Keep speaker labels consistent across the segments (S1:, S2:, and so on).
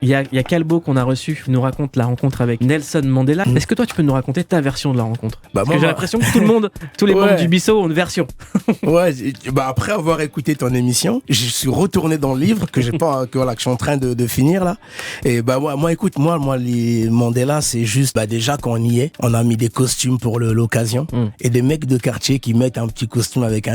S1: Il y a Calbo qu'on a reçu, nous raconte la rencontre avec Nelson Mandela. Est-ce que toi, tu peux nous raconter ta version de la rencontre? Parce que j'ai l'impression que tout le monde, tous les membres du Bissau ont une version.
S2: Ouais, après avoir écouté ton émission, je suis retourné dans le livre que j'ai pas, que je suis en train de finir là. Et écoute, les Mandela, c'est juste, déjà quand on y est, on a mis des costumes pour l'occasion et des mecs de quartier qui mettent un petit costume avec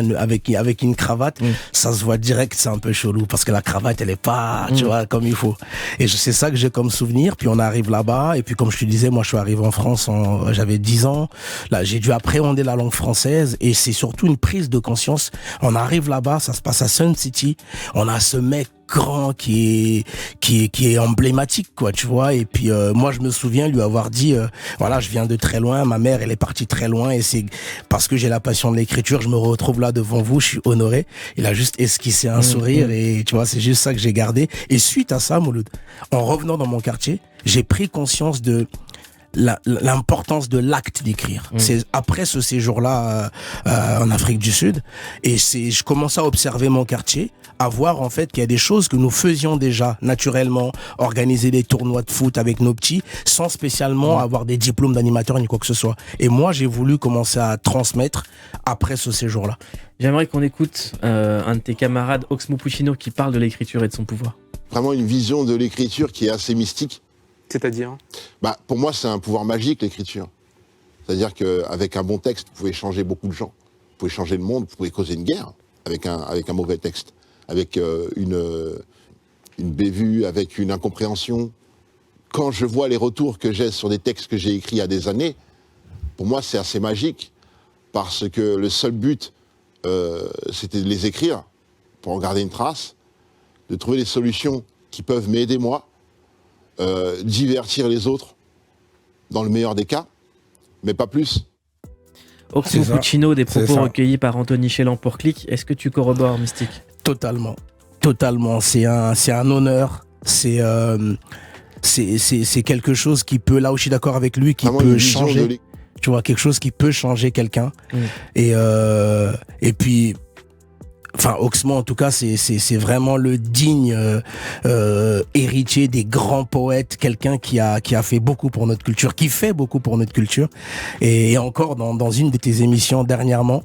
S2: une cravate. Ça se voit direct, c'est un peu chelou parce que la cravate, elle est pas, tu vois, comme il faut. Et c'est ça que j'ai comme souvenir. Puis on arrive là-bas. Et puis comme je te disais, moi je suis arrivé en France, j'avais 10 ans. Là, j'ai dû appréhender la langue française. Et c'est surtout une prise de conscience. On arrive là-bas, ça se passe à Sun City. On a ce mec grand qui est emblématique, quoi, tu vois. Et puis moi je me souviens lui avoir dit voilà, je viens de très loin, ma mère elle est partie très loin et c'est parce que j'ai la passion de l'écriture, je me retrouve là devant vous, je suis honoré. Il a juste esquissé un sourire et tu vois, c'est juste ça que j'ai gardé. Et suite à ça, Mouloud, en revenant dans mon quartier, j'ai pris conscience de l'importance de l'acte d'écrire. C'est après ce séjour-là en Afrique du Sud, et je commençais à observer mon quartier, à voir en fait qu'il y a des choses que nous faisions déjà naturellement, organiser des tournois de foot avec nos petits, sans spécialement avoir des diplômes d'animateur ni quoi que ce soit. Et moi, j'ai voulu commencer à transmettre après ce séjour-là.
S1: J'aimerais qu'on écoute un de tes camarades, Oxmo Puccino, qui parle de l'écriture et de son pouvoir.
S3: Vraiment une vision de l'écriture qui est assez mystique.
S4: C'est-à-dire ?
S3: Pour moi, c'est un pouvoir magique, l'écriture. C'est-à-dire qu'avec un bon texte, vous pouvez changer beaucoup de gens. Vous pouvez changer le monde, vous pouvez causer une guerre avec un mauvais texte, avec une bévue, avec une incompréhension. Quand je vois les retours que j'ai sur des textes que j'ai écrits il y a des années, pour moi, c'est assez magique, parce que le seul but, c'était de les écrire pour en garder une trace, de trouver des solutions qui peuvent m'aider moi, divertir les autres, dans le meilleur des cas, mais pas plus.
S1: Oxmo Puccino, des propos recueillis par Anthony Chélan pour Click. Est-ce que tu corrobores, Mystique ?
S2: Totalement. C'est un honneur. C'est quelque chose qui peut, là où je suis d'accord avec lui, qui peut changer. Tu vois, quelque chose qui peut changer quelqu'un. Et puis, Oxmo, en tout cas, c'est vraiment le digne héritier des grands poètes, quelqu'un qui a fait beaucoup pour notre culture, qui fait beaucoup pour notre culture. Et encore, dans une de tes émissions dernièrement,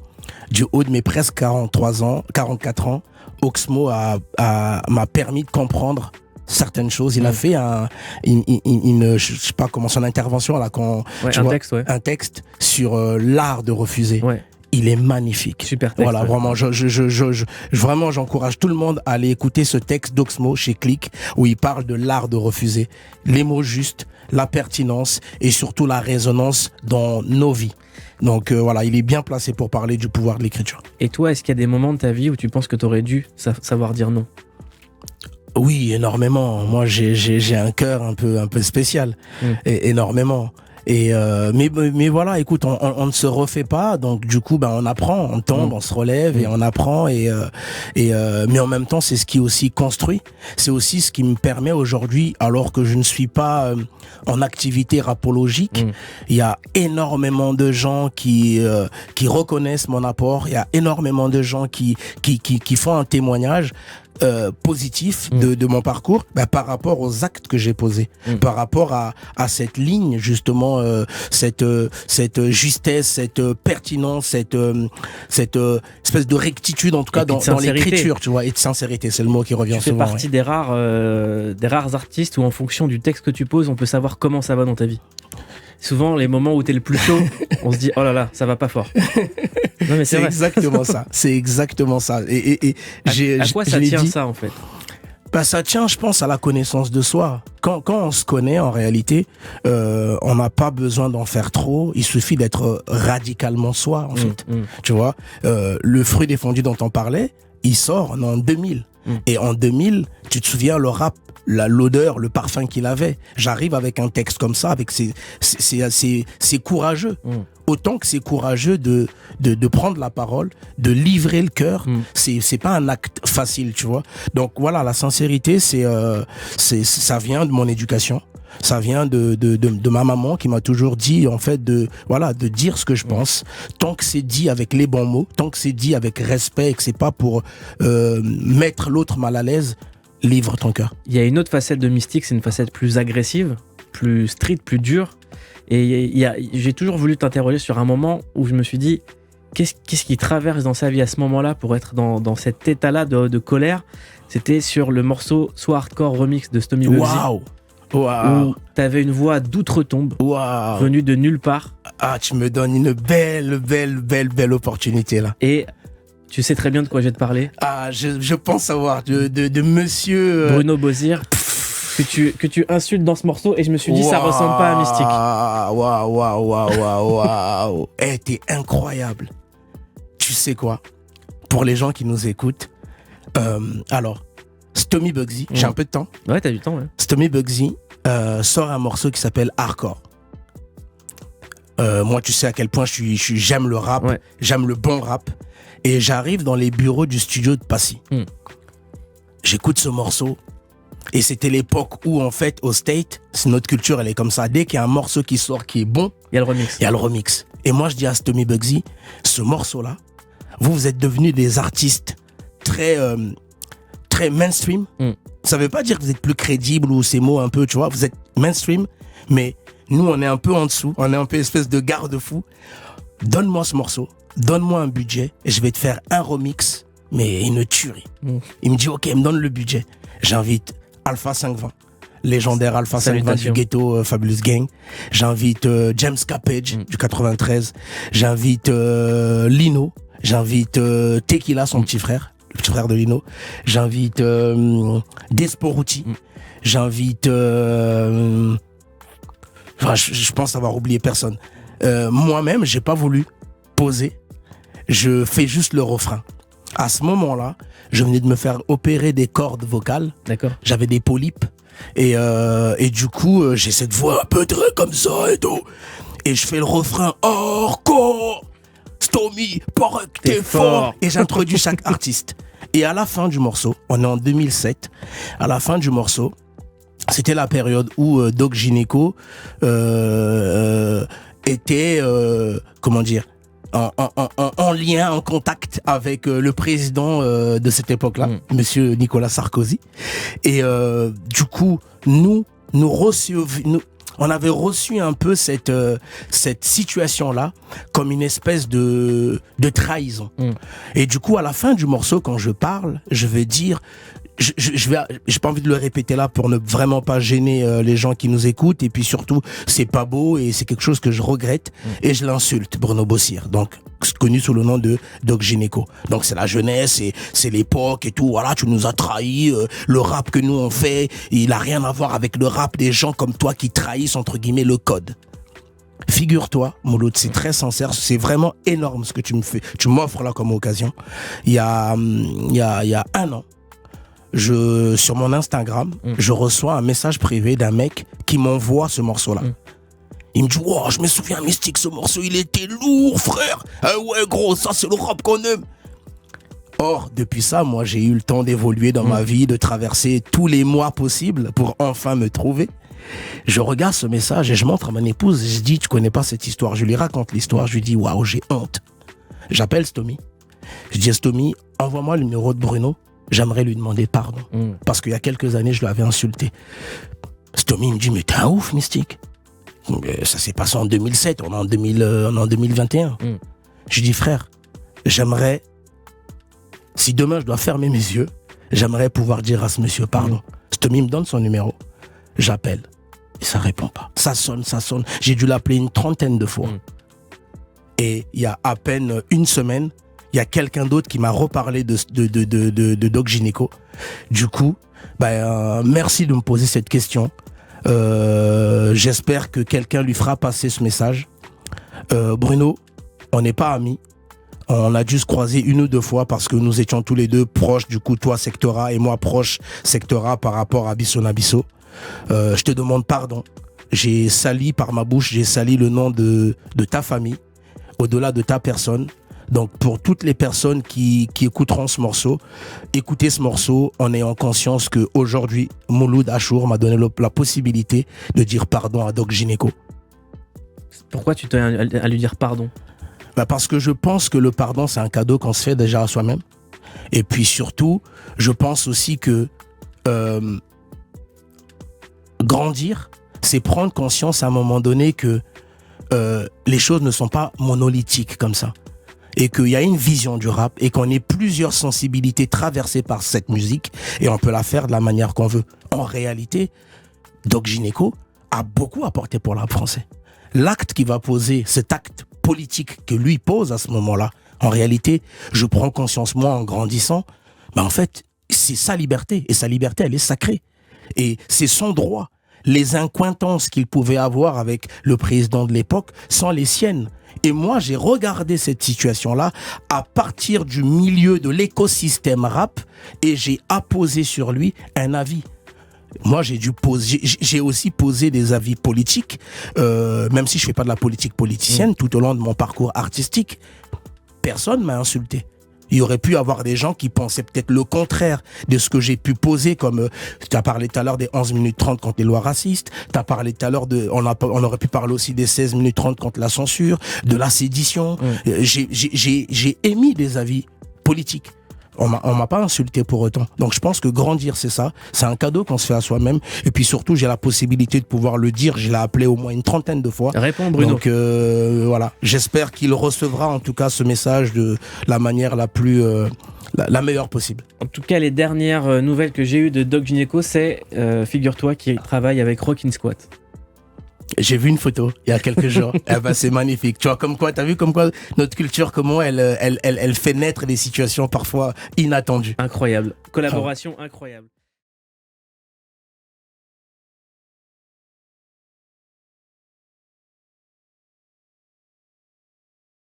S2: du haut de mes presque 44 ans, Oxmo m'a permis de comprendre certaines choses. Il a fait je sais pas comment, son intervention là, un texte sur l'art de refuser. Ouais. Il est magnifique.
S1: Super texte.
S2: Voilà, vraiment, vraiment, j'encourage tout le monde à aller écouter ce texte d'Oxmo chez Click, où il parle de l'art de refuser. Les mots justes, la pertinence et surtout la résonance dans nos vies. Donc voilà, il est bien placé pour parler du pouvoir de l'écriture.
S1: Et toi, est-ce qu'il y a des moments de ta vie où tu penses que tu aurais dû savoir dire non ?
S2: Oui, énormément. Moi, j'ai un cœur un peu spécial. Et énormément. Et mais voilà, écoute, on ne se refait pas, donc du coup on apprend, on tombe, on se relève et on apprend mais en même temps c'est ce qui aussi construit, c'est aussi ce qui me permet aujourd'hui, alors que je ne suis pas en activité rapologique, il y a énormément de gens qui reconnaissent mon apport, il y a énormément de gens qui font un témoignage positif de mon parcours, par rapport aux actes que j'ai posés, par rapport à cette ligne justement, cette justesse, cette pertinence, cette espèce de rectitude en tout cas dans l'écriture, tu vois, et de sincérité, c'est le mot qui revient souvent.
S1: Tu fais partie des rares artistes où en fonction du texte que tu poses, on peut savoir comment ça va dans ta vie. Souvent, les moments où t'es le plus chaud, on se dit oh là là, ça va pas fort. Non, mais c'est
S2: exactement ça. C'est exactement ça. Et
S1: à quoi ça tient ça en fait ?
S2: Ça tient, je pense, à la connaissance de soi. Quand on se connaît, en réalité, on n'a pas besoin d'en faire trop. Il suffit d'être radicalement soi, en fait. Tu vois, le fruit défendu dont on parlait, il sort en 2000. Et en 2000, tu te souviens, le rap, l'odeur, le parfum qu'il avait. J'arrive avec un texte comme ça, avec c'est courageux. Autant que c'est courageux de prendre la parole, de livrer le cœur. C'est pas un acte facile, tu vois. Donc voilà, la sincérité, ça vient de mon éducation. Ça vient de ma maman qui m'a toujours dit, en fait, de dire ce que je pense. Tant que c'est dit avec les bons mots, tant que c'est dit avec respect et que c'est pas pour mettre l'autre mal à l'aise, livre ton cœur.
S1: Il y a une autre facette de Mystique, c'est une facette plus agressive, plus street, plus dure. Et j'ai toujours voulu t'interroger sur un moment où je me suis dit, qu'est-ce qui traverse dans sa vie à ce moment-là pour être dans cet état-là de colère. C'était sur le morceau Soit Hardcore Remix de Stomy Bugsy. Où t'avais une voix d'outre-tombe, venue de nulle part.
S2: Ah, tu me donnes une belle opportunité là.
S1: Et tu sais très bien de quoi je vais te parler.
S2: Ah, je pense savoir de monsieur
S1: Bruno Bozir, que tu insultes dans ce morceau, et je me suis dit, ça ressemble pas à Mystique.
S2: Waouh. Eh, t'es incroyable. Tu sais quoi? Pour les gens qui nous écoutent, alors, Stomy Bugsy, j'ai un peu de temps.
S1: Ouais, t'as du temps, ouais.
S2: Stomy Bugsy sort un morceau qui s'appelle Hardcore. Moi, tu sais à quel point j'aime le rap,
S1: ouais.
S2: J'aime le bon rap. Et j'arrive dans les bureaux du studio de Passy. J'écoute ce morceau. Et c'était l'époque où, en fait, au State, notre culture, elle est comme ça. Dès qu'il y a un morceau qui sort qui est bon,
S1: il y a le remix.
S2: Il y a le remix. Et moi, je dis à Stomy Bugsy, ce morceau-là, vous êtes devenus des artistes très mainstream. Ça veut pas dire que vous êtes plus crédible ou ces mots un peu, tu vois. Vous êtes mainstream, mais nous, on est un peu en dessous. On est un peu espèce de garde-fou. Donne-moi ce morceau. Donne-moi un budget et je vais te faire un remix, mais une tuerie. Il me dit, ok, il me donne le budget. J'invite Alpha 520, légendaire Alpha 520 du ghetto Fabulous Gang. J'invite James Capage du 93. J'invite Lino. J'invite Tequila, son petit frère, le petit frère de Lino. J'invite Desporuti. J'invite... Enfin, je pense avoir oublié personne. Moi-même, j'ai pas voulu poser. Je fais juste le refrain. À ce moment-là, je venais de me faire opérer des cordes vocales.
S1: D'accord.
S2: J'avais des polypes. Et du coup, j'ai cette voix un peu très comme ça et tout. Et je fais le refrain hardcore. Stomy, paraît que t'es fort. Et j'introduis chaque artiste. Et à la fin du morceau, on est en 2007, à la fin du morceau, c'était la période où Doc Gynéco était, comment dire, en lien, en contact avec le président de cette époque-là, Monsieur Nicolas Sarkozy. Et du coup, on avait reçu un peu cette situation-là comme une espèce de trahison. Et du coup, à la fin du morceau, quand je parle, je vais dire... j'ai pas envie de le répéter là pour ne vraiment pas gêner les gens qui nous écoutent, et puis surtout c'est pas beau et c'est quelque chose que je regrette, et je l'insulte, Bruno Bozir, donc connu sous le nom de Doc Gynéco. Donc c'est la jeunesse et c'est l'époque et tout, voilà, tu nous as trahis, le rap que nous on fait, il a rien à voir avec le rap des gens comme toi qui trahissent entre guillemets le code. Figure-toi, Mouloud, c'est très sincère, c'est vraiment énorme ce que tu me fais, tu m'offres là comme occasion. Il y a un an, sur mon Instagram, je reçois un message privé d'un mec qui m'envoie ce morceau-là. Il me dit, wow, je me souviens, Mystique, ce morceau, il était lourd, frère. Ah ouais, gros, ça, c'est le rap qu'on aime. Or, depuis ça, moi, j'ai eu le temps d'évoluer dans ma vie, de traverser tous les mois possibles pour enfin me trouver. Je regarde ce message et je montre à mon épouse. Je dis, tu connais pas cette histoire. Je lui raconte l'histoire. Je lui dis, waouh, j'ai honte. J'appelle Stomy. Je dis à Stomy, envoie-moi le numéro de Bruno. J'aimerais lui demander pardon. Parce qu'il y a quelques années, je l'avais insulté. Stomy me dit, mais t'es un ouf, Mystique. Ça s'est passé en 2007, on est en 2021. Je dis, frère, j'aimerais, si demain je dois fermer mes yeux, j'aimerais pouvoir dire à ce monsieur pardon. Stomy me donne son numéro. J'appelle. Et ça répond pas. Ça sonne. J'ai dû l'appeler une 30aine de fois. Et il y a à peine une semaine, il y a quelqu'un d'autre qui m'a reparlé de Doc Gynéco. Du coup, merci de me poser cette question. J'espère que quelqu'un lui fera passer ce message. Bruno, on n'est pas amis. On a dû se croiser une ou deux fois parce que nous étions tous les deux proches. Du coup, toi Sectora et moi proches Sectora par rapport à Bisso Nabisso. Je te demande pardon. J'ai sali par ma bouche, j'ai sali le nom de ta famille, au-delà de ta personne. Donc pour toutes les personnes qui écouteront ce morceau, écoutez ce morceau en ayant conscience qu'aujourd'hui, Mouloud Achour m'a donné la possibilité de dire pardon à Doc Gynéco.
S1: Pourquoi tu t'es à lui dire pardon ?
S2: Parce que je pense que le pardon, c'est un cadeau qu'on se fait déjà à soi-même. Et puis surtout, je pense aussi que grandir, c'est prendre conscience à un moment donné que les choses ne sont pas monolithiques comme ça. Et qu'il y a une vision du rap et qu'on ait plusieurs sensibilités traversées par cette musique et on peut la faire de la manière qu'on veut. En réalité, Doc Gynéco a beaucoup apporté pour le rap français. L'acte qu'il va poser, cet acte politique que lui pose à ce moment-là, en réalité, je prends conscience, moi, en grandissant, en fait, c'est sa liberté. Et sa liberté, elle est sacrée. Et c'est son droit. Les incointances qu'il pouvait avoir avec le président de l'époque sont les siennes. Et moi, j'ai regardé cette situation-là à partir du milieu de l'écosystème rap et j'ai apposé sur lui un avis. Moi, j'ai aussi posé des avis politiques, même si je fais pas de la politique politicienne, tout au long de mon parcours artistique. Personne m'a insulté. Il y aurait pu avoir des gens qui pensaient peut-être le contraire de ce que j'ai pu poser, comme tu as parlé tout à l'heure des 11 minutes 30 contre les lois racistes, tu as parlé tout à l'heure on aurait pu parler aussi des 16 minutes 30 contre la censure, de la sédition. J'ai émis des avis politiques. On m'a pas insulté pour autant. Donc je pense que grandir, c'est ça. C'est un cadeau qu'on se fait à soi-même. Et puis surtout, j'ai la possibilité de pouvoir le dire. Je l'ai appelé au moins une 30aine de fois.
S1: Réponds, Bruno.
S2: Donc voilà. J'espère qu'il recevra en tout cas ce message de la manière la plus... la meilleure possible.
S1: En tout cas, les dernières nouvelles que j'ai eues de Doc Gynéco, c'est, figure-toi, qu'il travaille avec Rockin' Squat.
S2: J'ai vu une photo il y a quelques jours. C'est magnifique. Tu vois, t'as vu comme quoi notre culture, comment elle fait naître des situations parfois inattendues.
S1: Incroyable. Collaboration incroyable.